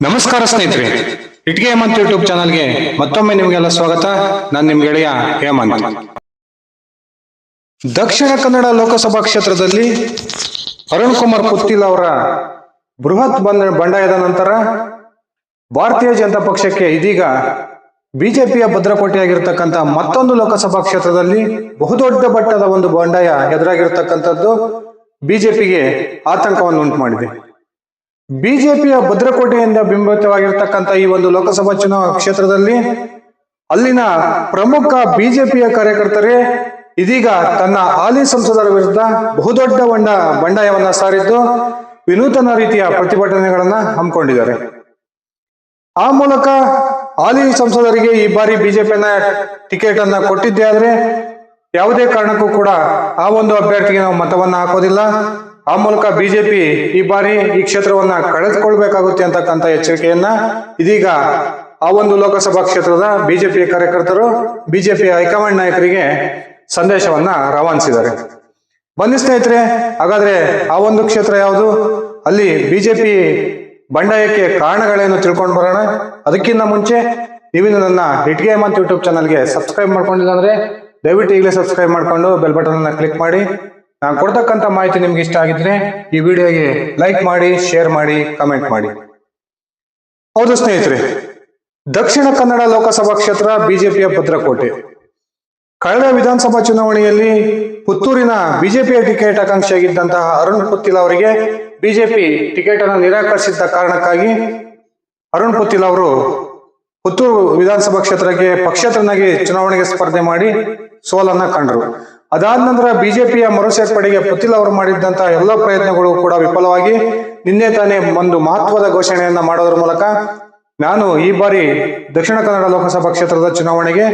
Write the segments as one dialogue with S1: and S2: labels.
S1: ನಮಸ್ಕಾರ ಸ್ನೇಹಿತರೆ, ಇಟ್ಗೆ ಹೇಮಂತ್ ಯೂಟ್ಯೂಬ್ ಚಾನಲ್ಗೆ ಮತ್ತೊಮ್ಮೆ ನಿಮಗೆಲ್ಲ ಸ್ವಾಗತ. ನಾನು ನಿಮ್ಮ ಗೆಳೆಯ ಹೇಮಂತ್. ದಕ್ಷಿಣ ಕನ್ನಡ ಲೋಕಸಭಾ ಕ್ಷೇತ್ರದಲ್ಲಿ ಅರುಣ್ ಕುಮಾರ್ ಪುತ್ತಿಲ್ ಅವರ ಬೃಹತ್ ಬಂಡಾಯದ ನಂತರ ಭಾರತೀಯ ಜನತಾ ಪಕ್ಷಕ್ಕೆ ಇದೀಗ ಬಿಜೆಪಿಯ ಭದ್ರಕೋಟೆಯಾಗಿರ್ತಕ್ಕಂಥ ಮತ್ತೊಂದು ಲೋಕಸಭಾ ಕ್ಷೇತ್ರದಲ್ಲಿ ಬಹುದೊಡ್ಡ ಮಟ್ಟದ ಒಂದು ಬಂಡಾಯ ಎದುರಾಗಿರ್ತಕ್ಕಂಥದ್ದು ಬಿಜೆಪಿಗೆ ಆತಂಕವನ್ನು ಉಂಟು ಮಾಡಿದೆ. ಬಿಜೆಪಿಯ ಭದ್ರಕೋಟೆಯಿಂದ ಬಿಂಬಿತವಾಗಿರ್ತಕ್ಕಂಥ ಈ ಒಂದು ಲೋಕಸಭಾ ಚುನಾವಣಾ ಕ್ಷೇತ್ರದಲ್ಲಿ ಅಲ್ಲಿನ ಪ್ರಮುಖ ಬಿಜೆಪಿಯ ಕಾರ್ಯಕರ್ತರೇ ಇದೀಗ ತನ್ನ ಹಾಲಿ ಸಂಸದರ ವಿರುದ್ಧ ಬಹುದೊಡ್ಡ ಬಂಡಾಯವನ್ನ ಸಾರಿದ್ದು ವಿನೂತನ ರೀತಿಯ ಪ್ರತಿಭಟನೆಗಳನ್ನ ಹಮ್ಮಿಕೊಂಡಿದ್ದಾರೆ. ಆ ಮೂಲಕ ಹಾಲಿ ಸಂಸದರಿಗೆ ಈ ಬಾರಿ ಬಿಜೆಪಿಯನ್ನ ಟಿಕೆಟ್ ಅನ್ನ ಕೊಟ್ಟಿದ್ದೇ ಆದ್ರೆ ಯಾವುದೇ ಕಾರಣಕ್ಕೂ ಕೂಡ ಆ ಒಂದು ಅಭ್ಯರ್ಥಿಗೆ ನಾವು ಮತವನ್ನ ಹಾಕೋದಿಲ್ಲ, ಆ ಮೂಲಕ ಬಿಜೆಪಿ ಈ ಬಾರಿ ಈ ಕ್ಷೇತ್ರವನ್ನ ಕಳೆದುಕೊಳ್ಬೇಕಾಗುತ್ತೆ ಅಂತಕ್ಕಂಥ ಎಚ್ಚರಿಕೆಯನ್ನ ಇದೀಗ ಆ ಒಂದು ಲೋಕಸಭಾ ಕ್ಷೇತ್ರದ ಬಿಜೆಪಿಯ ಕಾರ್ಯಕರ್ತರು ಬಿಜೆಪಿಯ ಹೈಕಮಾಂಡ್ ನಾಯಕರಿಗೆ ಸಂದೇಶವನ್ನ ರವಾನಿಸಿದ್ದಾರೆ. ಬನ್ನಿ ಸ್ನೇಹಿತರೆ, ಹಾಗಾದ್ರೆ ಆ ಒಂದು ಕ್ಷೇತ್ರ ಯಾವುದು, ಅಲ್ಲಿ ಬಿಜೆಪಿ ಬಂಡಾಯಕ್ಕೆ ಕಾರಣಗಳೇನು ತಿಳ್ಕೊಂಡು ಬರೋಣ. ಅದಕ್ಕಿಂತ ಮುಂಚೆ ನೀವಿನ್ನು ನನ್ನ ಇಟ್ಗೆ ಹೇಮಂತ್ ಯೂಟ್ಯೂಬ್ ಚಾನಲ್ಗೆ ಸಬ್ಸ್ಕ್ರೈಬ್ ಮಾಡ್ಕೊಂಡಿಲ್ಲ ಅಂದ್ರೆ ದಯವಿಟ್ಟು ಈಗಲೇ ಸಬ್ಸ್ಕ್ರೈಬ್ ಮಾಡ್ಕೊಂಡು ಬೆಲ್ ಬಟನ್ ಅನ್ನ ಕ್ಲಿಕ್ ಮಾಡಿ. ನಾನು ಕೊಡ್ತಕ್ಕಂಥ ಮಾಹಿತಿ ನಿಮ್ಗೆ ಇಷ್ಟ ಆಗಿದ್ರೆ ಈ ವಿಡಿಯೋಗೆ ಲೈಕ್ ಮಾಡಿ, ಶೇರ್ ಮಾಡಿ, ಕಮೆಂಟ್ ಮಾಡಿ. ಹೌದು ಸ್ನೇಹಿತರೆ, ದಕ್ಷಿಣ ಕನ್ನಡ ಲೋಕಸಭಾ ಕ್ಷೇತ್ರ ಬಿಜೆಪಿಯ ಭದ್ರಕೋಟೆ. ಕಳೆದ ವಿಧಾನಸಭಾ ಚುನಾವಣೆಯಲ್ಲಿ ಪುತ್ತೂರಿನ ಬಿಜೆಪಿಯ ಟಿಕೆಟ್ ಆಕಾಂಕ್ಷಿಯಾಗಿದ್ದಂತಹ ಅರುಣ್ ಪುತ್ತಿಲ್ ಅವರಿಗೆ ಬಿಜೆಪಿ ಟಿಕೆಟ್ ಅನ್ನು ನಿರಾಕರಿಸಿದ್ದ ಕಾರಣಕ್ಕಾಗಿ ಅರುಣ್ ಪುತ್ತಿಲ್ ಅವರು ಪುತ್ತೂರು ವಿಧಾನಸಭಾ ಕ್ಷೇತ್ರಕ್ಕೆ ಪಕ್ಷೇತರನಾಗಿ ಚುನಾವಣೆಗೆ ಸ್ಪರ್ಧೆ ಮಾಡಿ ಸೋಲನ್ನ ಕಂಡರು. ಅದಾದ ನಂತರ ಬಿಜೆಪಿಯ ಮರುಸೇರ್ಪಡೆಗೆ ಪುತ್ತಿಲ್ ಅವರು ಮಾಡಿದ್ದಂತಹ ಎಲ್ಲ ಪ್ರಯತ್ನಗಳು ಕೂಡ ವಿಫಲವಾಗಿ ನಿನ್ನೆ ತಾನೇ ಒಂದು ಮಹತ್ವದ ಘೋಷಣೆಯನ್ನ ಮಾಡೋದ್ರ ಮೂಲಕ ನಾನು ಈ ಬಾರಿ ದಕ್ಷಿಣ ಕನ್ನಡ ಲೋಕಸಭಾ ಕ್ಷೇತ್ರದ ಚುನಾವಣೆಗೆ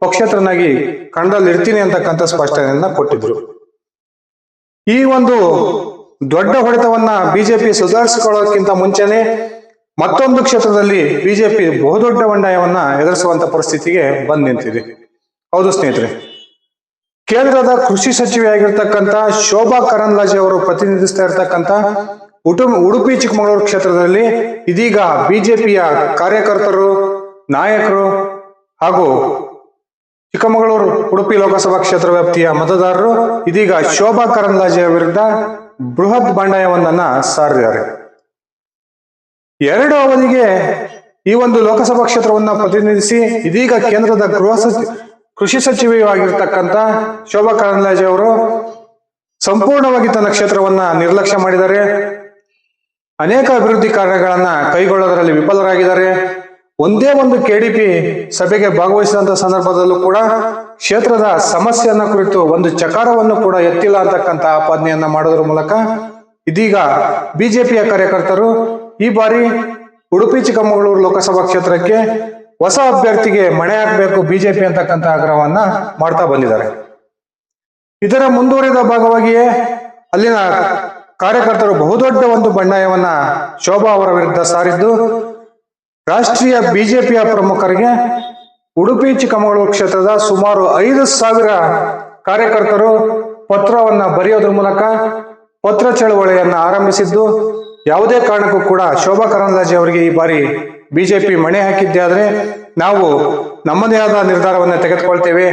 S1: ಪಕ್ಷೇತರನಾಗಿ ಕಣದಲ್ಲಿ ಇರ್ತೀನಿ ಅಂತಕ್ಕಂಥ ಸ್ಪಷ್ಟನೆಯನ್ನ ಕೊಟ್ಟಿದ್ರು. ಈ ಒಂದು ದೊಡ್ಡ ಹೊಡೆತವನ್ನ ಬಿಜೆಪಿ ಸುಧಾರಿಸಿಕೊಳ್ಳೋಕ್ಕಿಂತ ಮುಂಚೆನೆ ಮತ್ತೊಂದು ಕ್ಷೇತ್ರದಲ್ಲಿ ಬಿಜೆಪಿ ಬಹುದೊಡ್ಡ ಬಂಡಾಯವನ್ನ ಎದುರಿಸುವಂತ ಪರಿಸ್ಥಿತಿಗೆ ಬಂದ್ ನಿಂತಿದೆ. ಹೌದು ಸ್ನೇಹಿತರೆ, ಕೇಂದ್ರದ ಕೃಷಿ ಸಚಿವೆಯಾಗಿರ್ತಕ್ಕಂಥ ಶೋಭಾ ಕರಂದ್ಲಾಜೆ ಅವರು ಪ್ರತಿನಿಧಿಸ್ತಾ ಇರ್ತಕ್ಕಂಥ ಉಡುಪಿ ಚಿಕ್ಕಮಗಳೂರು ಕ್ಷೇತ್ರದಲ್ಲಿ ಇದೀಗ ಬಿಜೆಪಿಯ ಕಾರ್ಯಕರ್ತರು, ನಾಯಕರು ಹಾಗೂ ಚಿಕ್ಕಮಗಳೂರು ಉಡುಪಿ ಲೋಕಸಭಾ ಕ್ಷೇತ್ರ ವ್ಯಾಪ್ತಿಯ ಮತದಾರರು ಇದೀಗ ಶೋಭಾ ಕರಂದ್ಲಾಜೆ ವಿರುದ್ಧ ಬೃಹತ್ ಬಂಡಾಯವನ್ನ ಸಾರಿದ್ದಾರೆ. ಎರಡು ಅವಧಿಗೆ ಈ ಒಂದು ಲೋಕಸಭಾ ಕ್ಷೇತ್ರವನ್ನ ಪ್ರತಿನಿಧಿಸಿ ಇದೀಗ ಕೇಂದ್ರದ ಕೃಷಿ ಸಚಿವೆಯಾಗಿರ್ತಕ್ಕಂಥ ಶೋಭಾ ಕರಂದ್ಲಾಜೆ ಅವರು ಸಂಪೂರ್ಣವಾಗಿ ತನ್ನ ಕ್ಷೇತ್ರವನ್ನ ನಿರ್ಲಕ್ಷ್ಯ ಮಾಡಿದ್ದಾರೆ. ಅನೇಕ ಅಭಿವೃದ್ಧಿ ಕಾರ್ಯಗಳನ್ನ ಕೈಗೊಳ್ಳೋದರಲ್ಲಿ ವಿಫಲರಾಗಿದ್ದಾರೆ. ಒಂದೇ ಒಂದು ಕೆಡಿಪಿ ಸಭೆಗೆ ಭಾಗವಹಿಸಿದಂತ ಸಂದರ್ಭದಲ್ಲೂ ಕೂಡ ಕ್ಷೇತ್ರದ ಸಮಸ್ಯೆಯನ್ನ ಕುರಿತು ಒಂದು ಚಕಾರವನ್ನು ಕೂಡ ಎತ್ತಿಲ್ಲ ಅಂತಕ್ಕಂಥ ಆಪಾದನೆಯನ್ನ ಮಾಡೋದ್ರ ಮೂಲಕ ಇದೀಗ ಬಿಜೆಪಿಯ ಕಾರ್ಯಕರ್ತರು ಈ ಬಾರಿ ಉಡುಪಿ ಚಿಕ್ಕಮಗಳೂರು ಲೋಕಸಭಾ ಕ್ಷೇತ್ರಕ್ಕೆ ಹೊಸ ಅಭ್ಯರ್ಥಿಗೆ ಮಣೆ ಹಾಕಬೇಕು ಬಿಜೆಪಿ ಅಂತಕ್ಕಂಥ ಆಗ್ರಹವನ್ನ ಮಾಡ್ತಾ ಬಂದಿದ್ದಾರೆ. ಇದರ ಮುಂದುವರಿದ ಭಾಗವಾಗಿಯೇ ಅಲ್ಲಿನ ಕಾರ್ಯಕರ್ತರು ಬಹುದೊಡ್ಡ ಒಂದು ಬಂಡಾಯವನ್ನ ಶೋಭಾ ಅವರ ವಿರುದ್ಧ ಸಾರಿದ್ದು ರಾಷ್ಟ್ರೀಯ ಬಿಜೆಪಿಯ ಪ್ರಮುಖರಿಗೆ ಉಡುಪಿ ಚಿಕ್ಕಮಗಳೂರು ಕ್ಷೇತ್ರದ ಸುಮಾರು 5,000 ಕಾರ್ಯಕರ್ತರು ಪತ್ರವನ್ನ ಬರೆಯೋದ್ರ ಮೂಲಕ ಪತ್ರ ಚಳವಳಿಯನ್ನ ಆರಂಭಿಸಿದ್ದು ಯಾವುದೇ ಕಾರಣಕ್ಕೂ ಕೂಡ ಶೋಭಾ ಕರಂದ್ಲಾಜೆ ಅವರಿಗೆ ಈ ಬಾರಿ ಬಿಜೆಪಿ ಮಣೆ ಹಾಕಿದ್ದೆ ಆದ್ರೆ ನಾವು ನಮ್ಮದೇ ಆದ ನಿರ್ಧಾರವನ್ನ ತೆಗೆದುಕೊಳ್ತೇವೆ,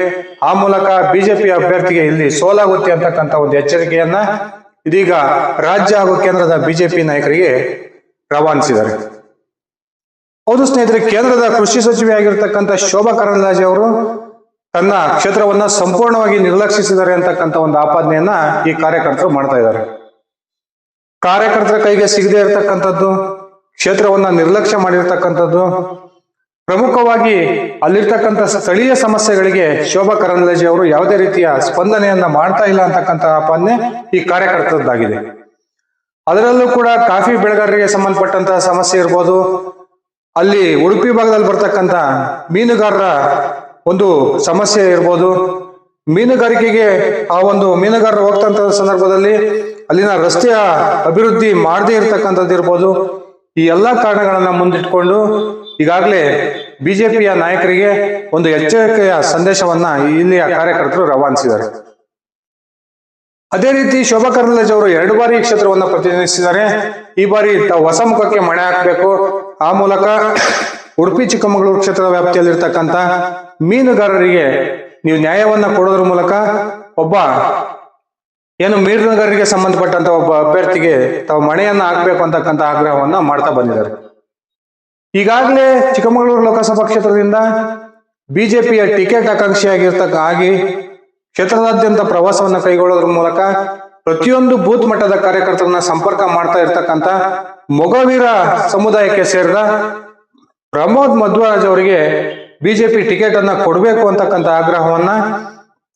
S1: ಆ ಮೂಲಕ ಬಿಜೆಪಿ ಅಭ್ಯರ್ಥಿಗೆ ಇಲ್ಲಿ ಸೋಲಾಗುತ್ತೆ ಅಂತಕ್ಕಂಥ ಒಂದು ಎಚ್ಚರಿಕೆಯನ್ನ ಇದೀಗ ರಾಜ್ಯ ಹಾಗೂ ಕೇಂದ್ರದ ಬಿಜೆಪಿ ನಾಯಕರಿಗೆ ರವಾನಿಸಿದ್ದಾರೆ. ಹೌದು ಸ್ನೇಹಿತರೆ, ಕೇಂದ್ರದ ಕೃಷಿ ಸಚಿವೆಯಾಗಿರ್ತಕ್ಕಂಥ ಶೋಭಾ ಕರಂದ್ಲಾಜೆ ಅವರು ತನ್ನ ಕ್ಷೇತ್ರವನ್ನ ಸಂಪೂರ್ಣವಾಗಿ ನಿರ್ಲಕ್ಷಿಸಿದ್ದಾರೆ ಅಂತಕ್ಕಂಥ ಒಂದು ಆಪಾದನೆಯನ್ನ ಈ ಕಾರ್ಯಕರ್ತರು ಮಾಡ್ತಾ ಇದ್ದಾರೆ. ಕಾರ್ಯಕರ್ತರ ಕೈಗೆ ಸಿಗದೆ ಇರತಕ್ಕಂಥದ್ದು, ಕ್ಷೇತ್ರವನ್ನ ನಿರ್ಲಕ್ಷ್ಯ ಮಾಡಿರ್ತಕ್ಕಂಥದ್ದು, ಪ್ರಮುಖವಾಗಿ ಅಲ್ಲಿರ್ತಕ್ಕಂಥ ಸ್ಥಳೀಯ ಸಮಸ್ಯೆಗಳಿಗೆ ಶೋಭಾ ಕರಂದ್ಲಾಜೆ ಅವರು ಯಾವುದೇ ರೀತಿಯ ಸ್ಪಂದನೆಯನ್ನ ಮಾಡ್ತಾ ಇಲ್ಲ ಅಂತಕ್ಕಂಥ ಆಪಾದನೆ ಈ ಕಾರ್ಯಕರ್ತರದ್ದಾಗಿದೆ. ಅದರಲ್ಲೂ ಕೂಡ ಕಾಫಿ ಬೆಳೆಗಾರರಿಗೆ ಸಂಬಂಧಪಟ್ಟಂತಹ ಸಮಸ್ಯೆ ಇರ್ಬೋದು, ಅಲ್ಲಿ ಉಡುಪಿ ಭಾಗದಲ್ಲಿ ಬರ್ತಕ್ಕಂಥ ಮೀನುಗಾರರ ಒಂದು ಸಮಸ್ಯೆ ಇರ್ಬೋದು, ಮೀನುಗಾರಿಕೆಗೆ ಆ ಒಂದು ಮೀನುಗಾರರು ಹೋಗ್ತಂತ ಸಂದರ್ಭದಲ್ಲಿ ಅಲ್ಲಿನ ರಸ್ತೆಯ ಅಭಿವೃದ್ಧಿ ಮಾಡದೇ ಇರತಕ್ಕಂಥದ್ದು ಇರ್ಬೋದು, ಈ ಎಲ್ಲಾ ಕಾರಣಗಳನ್ನ ಮುಂದಿಟ್ಕೊಂಡು ಈಗಾಗಲೇ ಬಿಜೆಪಿಯ ನಾಯಕರಿಗೆ ಒಂದು ಎಚ್ಚರಿಕೆಯ ಸಂದೇಶವನ್ನ ಇಲ್ಲಿಯ ಕಾರ್ಯಕರ್ತರು ರವಾನಿಸಿದ್ದಾರೆ. ಅದೇ ರೀತಿ ಶೋಭಾ ಕರಂದ್ಲಾಜೆ ಅವರು 2 ಬಾರಿ ಕ್ಷೇತ್ರವನ್ನ ಪ್ರತಿನಿಧಿಸಿದ್ದಾರೆ. ಈ ಬಾರಿ ಹೊಸ ಮುಖಕ್ಕೆ ಮಣೆ ಹಾಕಬೇಕು, ಆ ಮೂಲಕ ಉಡುಪಿ ಚಿಕ್ಕಮಗಳೂರು ಕ್ಷೇತ್ರದ ವ್ಯಾಪ್ತಿಯಲ್ಲಿರ್ತಕ್ಕಂಥ ಮೀನುಗಾರರಿಗೆ ನೀವು ನ್ಯಾಯವನ್ನ ಕೊಡೋದ್ರ ಮೂಲಕ ಒಬ್ಬ ಏನು ಮೀನುಗಾರರಿಗೆ ಸಂಬಂಧಪಟ್ಟಂತ ಒಬ್ಬ ಅಭ್ಯರ್ಥಿಗೆ ತಾವು ಮಣೆಯನ್ನ ಹಾಕ್ಬೇಕು ಅಂತಕ್ಕಂಥ ಆಗ್ರಹವನ್ನ ಮಾಡ್ತಾ ಬಂದಿದ್ದಾರೆ. ಈಗಾಗಲೇ ಚಿಕ್ಕಮಗಳೂರು ಲೋಕಸಭಾ ಕ್ಷೇತ್ರದಿಂದ ಬಿಜೆಪಿಯ ಟಿಕೆಟ್ ಆಗಿ ಕ್ಷೇತ್ರದಾದ್ಯಂತ ಪ್ರವಾಸವನ್ನ ಕೈಗೊಳ್ಳೋದ್ರ ಮೂಲಕ ಪ್ರತಿಯೊಂದು ಬೂತ್ ಮಟ್ಟದ ಕಾರ್ಯಕರ್ತರನ್ನ ಸಂಪರ್ಕ ಮಾಡ್ತಾ ಇರ್ತಕ್ಕಂಥ ಮೊಗವೀರ ಸಮುದಾಯಕ್ಕೆ ಸೇರಿದ ಪ್ರಮೋದ್ ಮಧ್ವರಾಜ್ ಅವರಿಗೆ ಬಿಜೆಪಿ ಟಿಕೆಟ್ ಅನ್ನ ಕೊಡಬೇಕು ಅಂತಕ್ಕಂಥ ಆಗ್ರಹವನ್ನ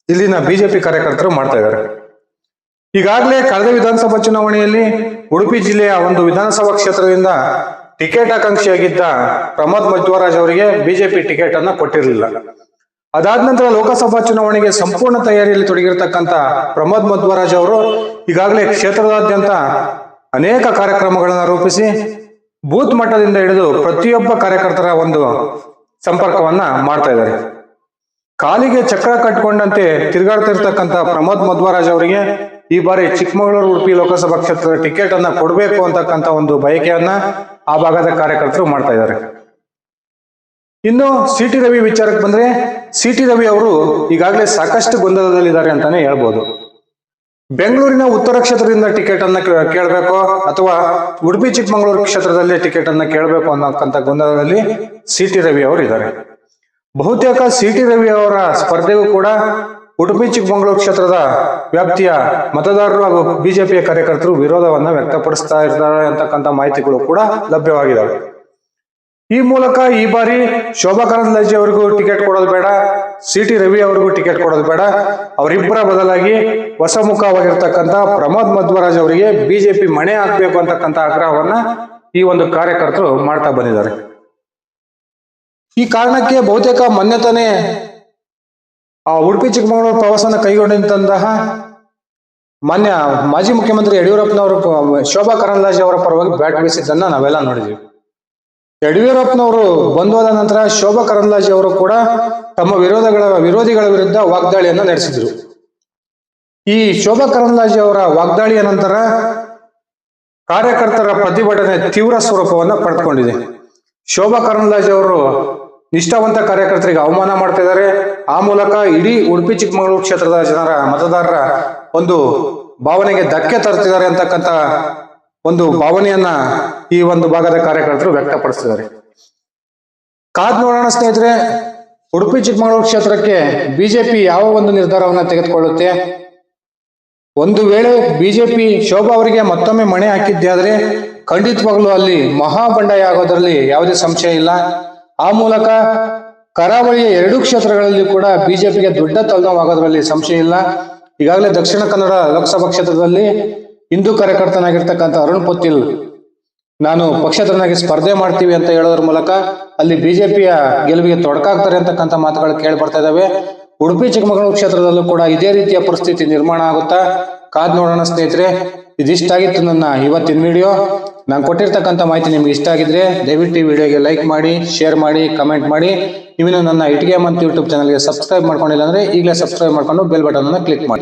S1: ಇಲ್ಲಿನ ಬಿಜೆಪಿ ಕಾರ್ಯಕರ್ತರು ಮಾಡ್ತಾ ಇದ್ದಾರೆ. ಈಗಾಗಲೇ ಕಳೆದ ವಿಧಾನಸಭಾ ಚುನಾವಣೆಯಲ್ಲಿ ಉಡುಪಿ ಜಿಲ್ಲೆಯ ಒಂದು ವಿಧಾನಸಭಾ ಕ್ಷೇತ್ರದಿಂದ ಟಿಕೆಟ್ ಆಕಾಂಕ್ಷಿಯಾಗಿದ್ದ ಪ್ರಮೋದ್ ಮಧ್ವರಾಜ್ ಅವರಿಗೆ ಬಿಜೆಪಿ ಟಿಕೆಟ್ ಅನ್ನ ಕೊಟ್ಟಿರಲಿಲ್ಲ. ಅದಾದ ನಂತರ ಲೋಕಸಭಾ ಚುನಾವಣೆಗೆ ಸಂಪೂರ್ಣ ತಯಾರಿಯಲ್ಲಿ ತೊಡಗಿರ್ತಕ್ಕಂಥ ಪ್ರಮೋದ್ ಮಧ್ವರಾಜ್ ಅವರು ಈಗಾಗಲೇ ಕ್ಷೇತ್ರದಾದ್ಯಂತ ಅನೇಕ ಕಾರ್ಯಕ್ರಮಗಳನ್ನು ರೂಪಿಸಿ ಬೂತ್ ಮಟ್ಟದಿಂದ ಹಿಡಿದು ಪ್ರತಿಯೊಬ್ಬ ಕಾರ್ಯಕರ್ತರ ಒಂದು ಸಂಪರ್ಕವನ್ನ ಮಾಡ್ತಾ ಇದ್ದಾರೆ. ಕಾಲಿಗೆ ಚಕ್ರ ಕಟ್ಟಿಕೊಂಡಂತೆ ತಿರುಗಾಡ್ತಿರ್ತಕ್ಕಂಥ ಪ್ರಮೋದ್ ಮಧ್ವರಾಜ್ ಅವರಿಗೆ ಈ ಬಾರಿ ಚಿಕ್ಕಮಗಳೂರು ಉಡುಪಿ ಲೋಕಸಭಾ ಕ್ಷೇತ್ರದ ಟಿಕೆಟ್ ಅನ್ನ ಕೊಡಬೇಕು ಅಂತಕ್ಕಂಥ ಒಂದು ಬಯಕೆಯನ್ನ ಆ ಭಾಗದ ಕಾರ್ಯಕರ್ತರು ಮಾಡ್ತಾ ಇದ್ದಾರೆ. ಇನ್ನು ಸಿ ಟಿ ರವಿ ವಿಚಾರಕ್ಕೆ ಬಂದ್ರೆ ಸಿ ಟಿ ರವಿ ಅವರು ಈಗಾಗಲೇ ಸಾಕಷ್ಟು ಗೊಂದಲದಲ್ಲಿದ್ದಾರೆ ಅಂತಾನೆ ಹೇಳ್ಬೋದು. ಬೆಂಗಳೂರಿನ ಉತ್ತರ ಕ್ಷೇತ್ರದಿಂದ ಟಿಕೆಟ್ ಅನ್ನ ಕೇಳಬೇಕು ಅಥವಾ ಉಡುಪಿ ಚಿಕ್ಕಮಗಳೂರು ಕ್ಷೇತ್ರದಲ್ಲಿ ಟಿಕೆಟ್ ಅನ್ನ ಕೇಳಬೇಕು ಅನ್ನೋಕ್ಕಂತ ಗೊಂದಲದಲ್ಲಿ ಸಿ ಟಿ ರವಿ ಅವರು ಇದ್ದಾರೆ. ಬಹುತೇಕ ಸಿ ಟಿ ರವಿ ಅವರ ಸ್ಪರ್ಧೆಗೂ ಕೂಡ ಉಡುಪಿ ಚಿಕ್ಕಮಗಳೂರು ಕ್ಷೇತ್ರದ ವ್ಯಾಪ್ತಿಯ ಮತದಾರರು ಹಾಗೂ ಬಿಜೆಪಿಯ ಕಾರ್ಯಕರ್ತರು ವಿರೋಧವನ್ನ ವ್ಯಕ್ತಪಡಿಸ್ತಾ ಇದ್ದಾರೆ ಅಂತಕ್ಕಂಥ ಮಾಹಿತಿಗಳು ಕೂಡ ಲಭ್ಯವಾಗಿದ್ದಾವೆ. ಈ ಮೂಲಕ ಈ ಬಾರಿ ಶೋಭಾ ಕರಂದ್ಲಾಜೆ ಅವರಿಗೂ ಟಿಕೆಟ್ ಕೊಡೋದು ಬೇಡ, ಸಿ ಟಿ ರವಿ ಅವರಿಗೂ ಟಿಕೆಟ್ ಕೊಡೋದು ಬೇಡ, ಅವರಿಬ್ಬರ ಬದಲಾಗಿ ಹೊಸ ಮುಖವಾಗಿರ್ತಕ್ಕಂಥ ಪ್ರಮೋದ್ ಮಧ್ವರಾಜ್ ಅವರಿಗೆ ಬಿಜೆಪಿ ಮಣೆ ಹಾಕ್ಬೇಕು ಅಂತಕ್ಕಂಥ ಆಗ್ರಹವನ್ನ ಈ ಒಂದು ಕಾರ್ಯಕರ್ತರು ಮಾಡ್ತಾ ಬಂದಿದ್ದಾರೆ. ಈ ಕಾರಣಕ್ಕೆ ಬಹುತೇಕ ಮೊನ್ನೆ ತಾನೇ ಉಡುಪಿ ಚಿಕ್ಕಮಗಳೂರು ಪ್ರವಾಸನ ಕೈಗೊಂಡಂತಹ ಮಾನ್ಯ ಮಾಜಿ ಮುಖ್ಯಮಂತ್ರಿ ಯಡಿಯೂರಪ್ಪನವರು ಶೋಭಾ ಕರಂದ್ಲಾಜೆ ಅವರ ಪರವಾಗಿ ಬ್ಯಾಟ್ ಬೀಸಿದ್ದನ್ನ ನಾವೆಲ್ಲ ನೋಡಿದ್ವಿ. ಯಡಿಯೂರಪ್ಪನವರು ಬಂದೋದ ನಂತರ ಶೋಭಾ ಕರಂದ್ಲಾಜೆ ಅವರು ಕೂಡ ತಮ್ಮ ವಿರೋಧಿಗಳ ವಿರುದ್ಧ ವಾಗ್ದಾಳಿಯನ್ನ ನಡೆಸಿದ್ರು. ಈ ಶೋಭಾ ಕರಂದ್ಲಾಜೆ ಅವರ ವಾಗ್ದಾಳಿಯ ನಂತರ ಕಾರ್ಯಕರ್ತರ ಪ್ರತಿಭಟನೆ ತೀವ್ರ ಸ್ವರೂಪವನ್ನ ಪಡೆದುಕೊಂಡಿದೆ. ಶೋಭಾ ಕರಂದ್ಲಾಜೆ ಅವರು ನಿಷ್ಠಾವಂತ ಕಾರ್ಯಕರ್ತರಿಗೆ ಅವಮಾನ ಮಾಡ್ತಾ ಇದ್ದಾರೆ. ಆ ಮೂಲಕ ಇಡೀ ಉಡುಪಿ ಚಿಕ್ಕಮಗಳೂರು ಕ್ಷೇತ್ರದ ಜನರ ಮತದಾರರ ಒಂದು ಭಾವನೆಗೆ ಧಕ್ಕೆ ತರ್ತಿದ್ದಾರೆ ಅಂತಕ್ಕಂಥ ಒಂದು ಭಾವನೆಯನ್ನ ಈ ಒಂದು ಭಾಗದ ಕಾರ್ಯಕರ್ತರು ವ್ಯಕ್ತಪಡಿಸ್ತಿದ್ದಾರೆ. ಕಾದ್ ನೋಡೋಣ ಸ್ನೇಹಿತರೆ, ಉಡುಪಿ ಚಿಕ್ಕಮಗಳೂರು ಕ್ಷೇತ್ರಕ್ಕೆ ಬಿಜೆಪಿ ಯಾವ ಒಂದು ನಿರ್ಧಾರವನ್ನ ತೆಗೆದುಕೊಳ್ಳುತ್ತೆ. ಒಂದು ವೇಳೆ ಬಿಜೆಪಿ ಶೋಭಾ ಅವರಿಗೆ ಮತ್ತೊಮ್ಮೆ ಮಣೆ ಹಾಕಿದ್ದೆ ಆದ್ರೆ ಖಂಡಿತವಾಗ್ಲೂ ಅಲ್ಲಿ ಮಹಾಬಂಡಾಯ ಆಗೋದ್ರಲ್ಲಿ ಯಾವುದೇ ಸಂಶಯ ಇಲ್ಲ. ಆ ಮೂಲಕ ಕರಾವಳಿಯ 2 ಕ್ಷೇತ್ರಗಳಲ್ಲಿ ಕೂಡ ಬಿಜೆಪಿಗೆ ದೊಡ್ಡ ತಲೆನೋವಾಗೋದ್ರಲ್ಲಿ ಸಂಶಯ ಇಲ್ಲ. ಈಗಾಗಲೇ ದಕ್ಷಿಣ ಕನ್ನಡ ಲೋಕಸಭಾ ಕ್ಷೇತ್ರದಲ್ಲಿ ಹಿಂದೂ ಕಾರ್ಯಕರ್ತನಾಗಿರ್ತಕ್ಕಂಥ ಅರುಣ್ ಪೊತ್ತಿಲ್ ನಾನು ಪಕ್ಷೇತರನಾಗಿ ಸ್ಪರ್ಧೆ ಮಾಡ್ತೀವಿ ಅಂತ ಹೇಳೋದ್ರ ಮೂಲಕ ಅಲ್ಲಿ ಬಿಜೆಪಿಯ ಗೆಲುವಿಗೆ ತೊಡಕಾಗ್ತಾರೆ ಅಂತಕ್ಕಂಥ ಮಾತುಗಳು ಕೇಳಿ ಬರ್ತಾ ಇದಾವೆ. ಉಡುಪಿ ಚಿಕ್ಕಮಗಳೂರು ಕ್ಷೇತ್ರದಲ್ಲೂ ಕೂಡ ಇದೇ ರೀತಿಯ ಪರಿಸ್ಥಿತಿ ನಿರ್ಮಾಣ ಆಗುತ್ತಾ ಕಾದ್ ನೋಡೋಣ ಸ್ನೇಹಿತರೆ. ಇದಿಷ್ಟಾಗಿತ್ತು ನನ್ನ ಇವತ್ತಿನ ವಿಡಿಯೋ. ನಾನು ಕೊಟ್ಟಿರ್ತಕ್ಕಂಥ ಮಾಹಿತಿ ನಿಮ್ಗೆ ಇಷ್ಟ ಆಗಿದ್ರೆ ದಯವಿಟ್ಟು ಈ ವಿಡಿಯೋಗೆ ಲೈಕ್ ಮಾಡಿ, ಶೇರ್ ಮಾಡಿ, ಕಮೆಂಟ್ ಮಾಡಿ. ನೀವು ನನ್ನ ಇಟ್ಗೆ ಮಂತ್ ಯೂಟ್ಯೂಬ್ ಚಾನಲ್ಗೆ ಸಬ್ಸ್ಕ್ರೈಬ್ ಮಾಡ್ಕೊಂಡಿಲ್ಲ ಅಂದ್ರೆ ಈಗಲೇ ಸಬ್ಸ್ಕ್ರೈಬ್ ಮಾಡ್ಕೊಂಡು ಬೆಲ್ ಬಟನ್ ಅನ್ನು ಕ್ಲಿಕ್ ಮಾಡಿ.